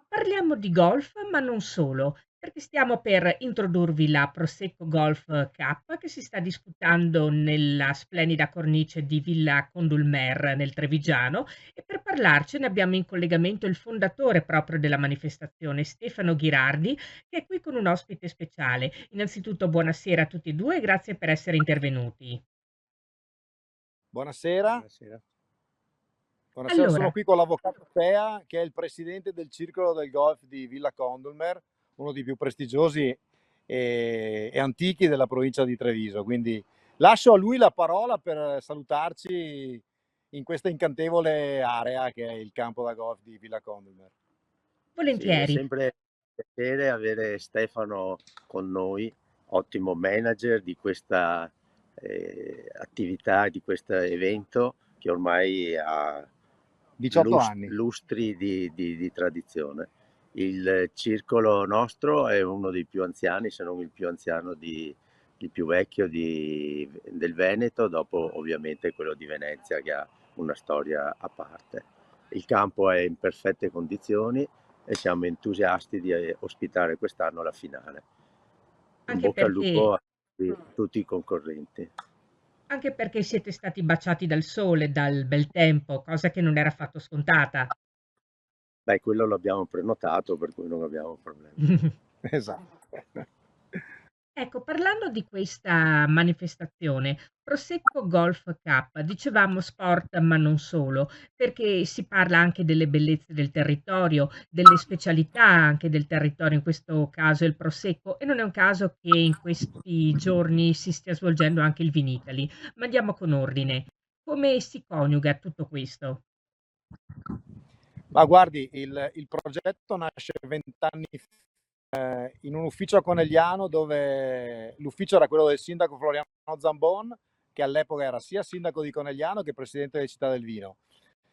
Parliamo di golf, ma non solo, perché stiamo per introdurvi la Prosecco Golf Cup che si sta disputando nella splendida cornice di Villa Condulmer nel Trevigiano e per parlarcene abbiamo in collegamento il fondatore proprio della manifestazione, Stefano Ghirardi, che è qui con un ospite speciale. Innanzitutto buonasera a tutti e due e grazie per essere intervenuti. Buonasera. Buonasera. Buonasera, sono Allora, qui con l'avvocato Pea, che è il presidente del circolo del golf di Villa Condulmer, uno dei più prestigiosi e antichi della provincia di Treviso. Quindi lascio a lui la parola per salutarci in questa incantevole area che è il campo da golf di Villa Condulmer. Sì, è volentieri. sempre un piacere avere Stefano con noi, ottimo manager di questa attività, di questo evento che ormai ha 18 anni. lustri di tradizione. Il circolo nostro è uno dei più anziani, se non il più anziano, il più vecchio del Veneto, dopo ovviamente quello di Venezia che ha una storia a parte. Il campo è in perfette condizioni e siamo entusiasti di ospitare quest'anno la finale. In Anche bocca al perché lupo a tutti i concorrenti. Anche perché siete stati baciati dal sole, dal bel tempo, cosa che non era affatto scontata. Beh, quello l'abbiamo prenotato, per cui non abbiamo problemi. Esatto. Ecco, parlando di questa manifestazione, Prosecco Golf Cup, dicevamo sport, ma non solo, perché si parla anche delle bellezze del territorio, delle specialità anche del territorio, in questo caso il Prosecco, e non è un caso che in questi giorni si stia svolgendo anche il Vinitaly. Ma andiamo con ordine. Come si coniuga tutto questo? Ma guardi, il progetto nasce 20 anni fa in un ufficio a Conegliano dove l'ufficio era quello del sindaco Floriano Zambon, che all'epoca era sia sindaco di Conegliano che presidente della città del vino.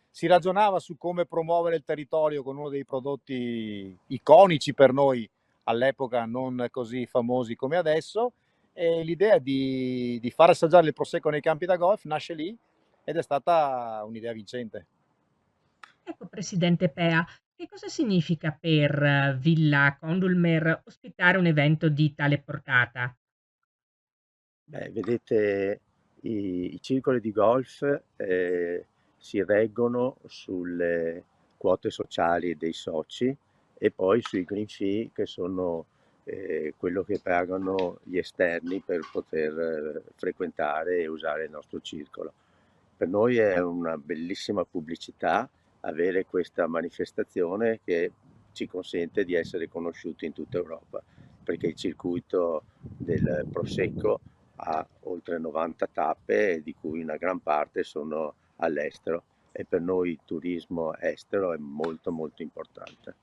Si ragionava su come promuovere il territorio con uno dei prodotti iconici per noi, all'epoca non così famosi come adesso, e l'idea di far assaggiare il prosecco nei campi da golf nasce lì ed è stata un'idea vincente. Ecco, Presidente Pea, che cosa significa per Villa Condulmer ospitare un evento di tale portata? Beh, vedete, i circoli di golf si reggono sulle quote sociali dei soci e poi sui green fee che sono quello che pagano gli esterni per poter frequentare e usare il nostro circolo. Per noi è una bellissima pubblicità avere questa manifestazione che ci consente di essere conosciuti in tutta Europa, perché il circuito del Prosecco ha oltre 90 tappe, di cui una gran parte sono all'estero e per noi il turismo estero è molto molto importante.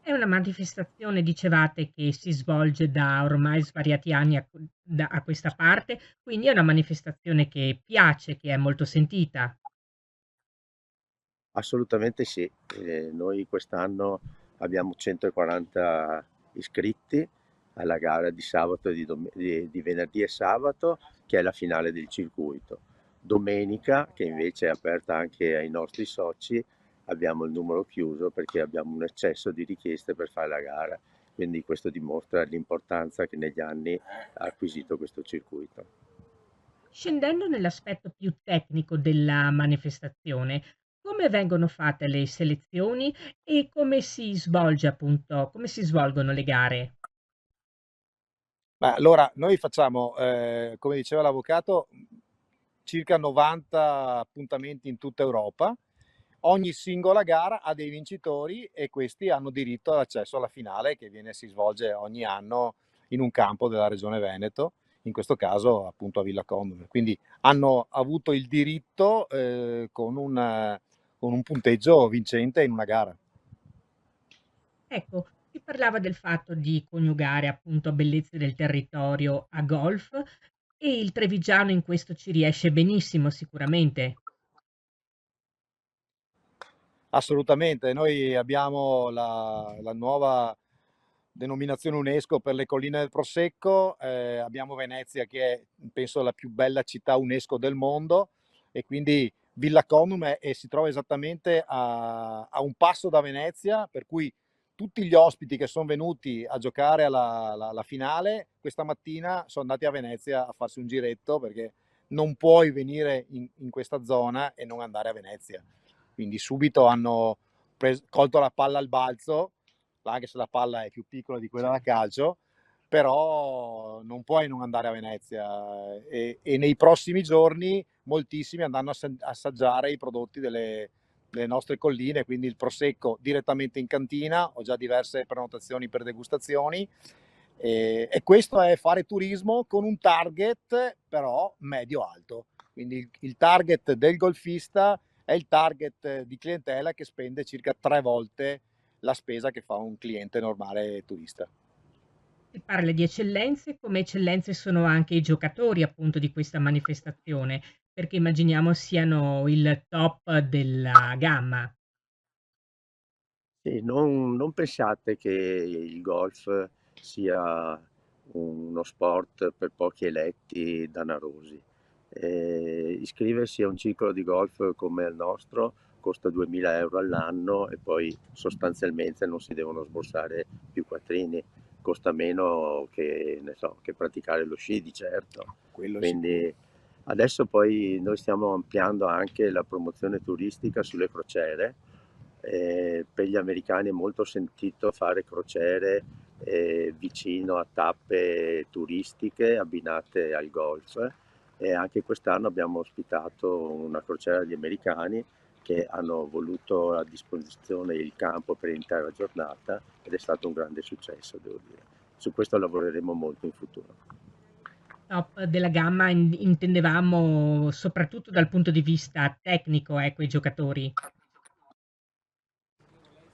È una manifestazione, dicevate, che si svolge da ormai svariati anni a questa parte, quindi è una manifestazione che piace, che è molto sentita. Assolutamente sì, noi quest'anno abbiamo 140 iscritti alla gara di sabato e di venerdì e sabato, che è la finale del circuito. Domenica, che invece è aperta anche ai nostri soci, abbiamo il numero chiuso perché abbiamo un eccesso di richieste per fare la gara, quindi questo dimostra l'importanza che negli anni ha acquisito questo circuito. Scendendo nell'aspetto più tecnico della manifestazione, come vengono fatte le selezioni e come si svolge appunto, come si svolgono le gare? Ma allora, noi facciamo, come diceva l'avvocato, circa 90 appuntamenti in tutta Europa. Ogni singola gara ha dei vincitori e questi hanno diritto all'accesso alla finale si svolge ogni anno in un campo della regione Veneto, in questo caso appunto a Villa Condor. Quindi hanno avuto il diritto con un punteggio vincente in una gara. Ecco, si parlava del fatto di coniugare appunto bellezze del territorio a golf e il trevigiano in questo ci riesce benissimo sicuramente. Assolutamente, noi abbiamo la nuova denominazione UNESCO per le colline del Prosecco, abbiamo Venezia che è, penso, la più bella città UNESCO del mondo, e quindi Villa Conum si trova esattamente a un passo da Venezia, per cui tutti gli ospiti che sono venuti a giocare alla finale questa mattina sono andati a Venezia a farsi un giretto, perché non puoi venire in questa zona e non andare a Venezia. Quindi subito hanno colto la palla al balzo, anche se la palla è più piccola di quella da calcio, però non puoi non andare a Venezia, e nei prossimi giorni moltissimi andranno a assaggiare i prodotti delle nostre colline, quindi il prosecco direttamente in cantina. Ho già diverse prenotazioni per degustazioni, e questo è fare turismo con un target però medio-alto, quindi il target del golfista è il target di clientela che spende circa 3 volte la spesa che fa un cliente normale turista. Si parla di eccellenze, come eccellenze sono anche i giocatori appunto di questa manifestazione, perché immaginiamo siano il top della gamma. Sì, non pensiate che il golf sia uno sport per pochi eletti danarosi. Iscriversi a un circolo di golf come il nostro costa 2000 euro all'anno e poi sostanzialmente non si devono sborsare più quattrini. Costa meno che, ne so, che praticare lo sci di certo. Quello sì. Quindi adesso poi noi stiamo ampliando anche la promozione turistica sulle crociere. Per gli americani è molto sentito fare crociere vicino a tappe turistiche abbinate al golf, e anche quest'anno abbiamo ospitato una crociera degli americani che hanno voluto a disposizione il campo per l'intera giornata ed è stato un grande successo, devo dire. Su questo lavoreremo molto in futuro. Top della gamma intendevamo soprattutto dal punto di vista tecnico, ecco, i giocatori.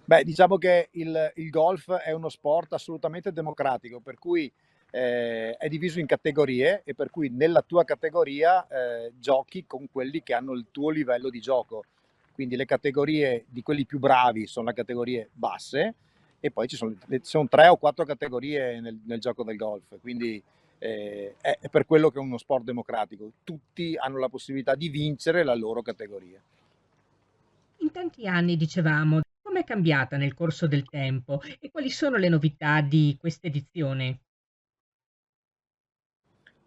Beh, diciamo che il golf è uno sport assolutamente democratico, per cui è diviso in categorie, e per cui nella tua categoria giochi con quelli che hanno il tuo livello di gioco. Quindi le categorie di quelli più bravi sono le categorie basse, e poi ci sono 3 o 4 categorie nel gioco del golf. Quindi è per quello che è uno sport democratico. Tutti hanno la possibilità di vincere la loro categoria. In tanti anni, dicevamo, com'è cambiata nel corso del tempo e quali sono le novità di questa edizione?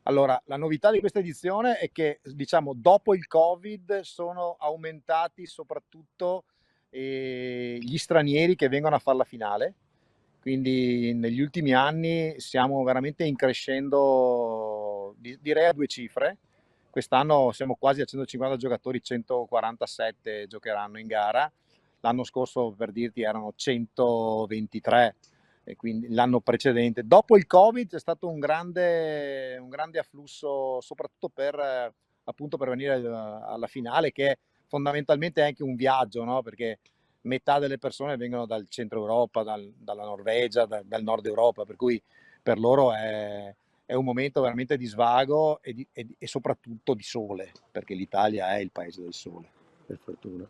Allora, la novità di questa edizione è che, diciamo, dopo il Covid sono aumentati soprattutto gli stranieri che vengono a fare la finale. Quindi negli ultimi anni siamo veramente in crescendo, direi a 2 cifre. Quest'anno siamo quasi a 150 giocatori, 147 giocheranno in gara. L'anno scorso, per dirti, erano 123, e quindi l'anno precedente. Dopo il Covid c'è stato un grande afflusso, soprattutto appunto per venire alla finale, che fondamentalmente è anche un viaggio, no? Perché metà delle persone vengono dal centro Europa, dalla Norvegia, dal nord Europa, per cui per loro è un momento veramente di svago e soprattutto di sole, perché l'Italia è il paese del sole. Per fortuna.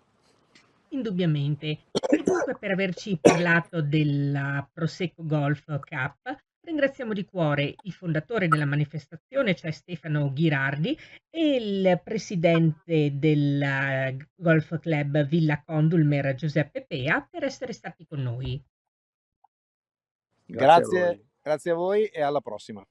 Indubbiamente. E dunque per averci parlato della Prosecco Golf Cup, ringraziamo di cuore il fondatore della manifestazione, cioè Stefano Ghirardi, e il presidente del Golf Club Villa Condulmer, Giuseppe Pea, per essere stati con noi. Grazie a voi. Grazie a voi e alla prossima.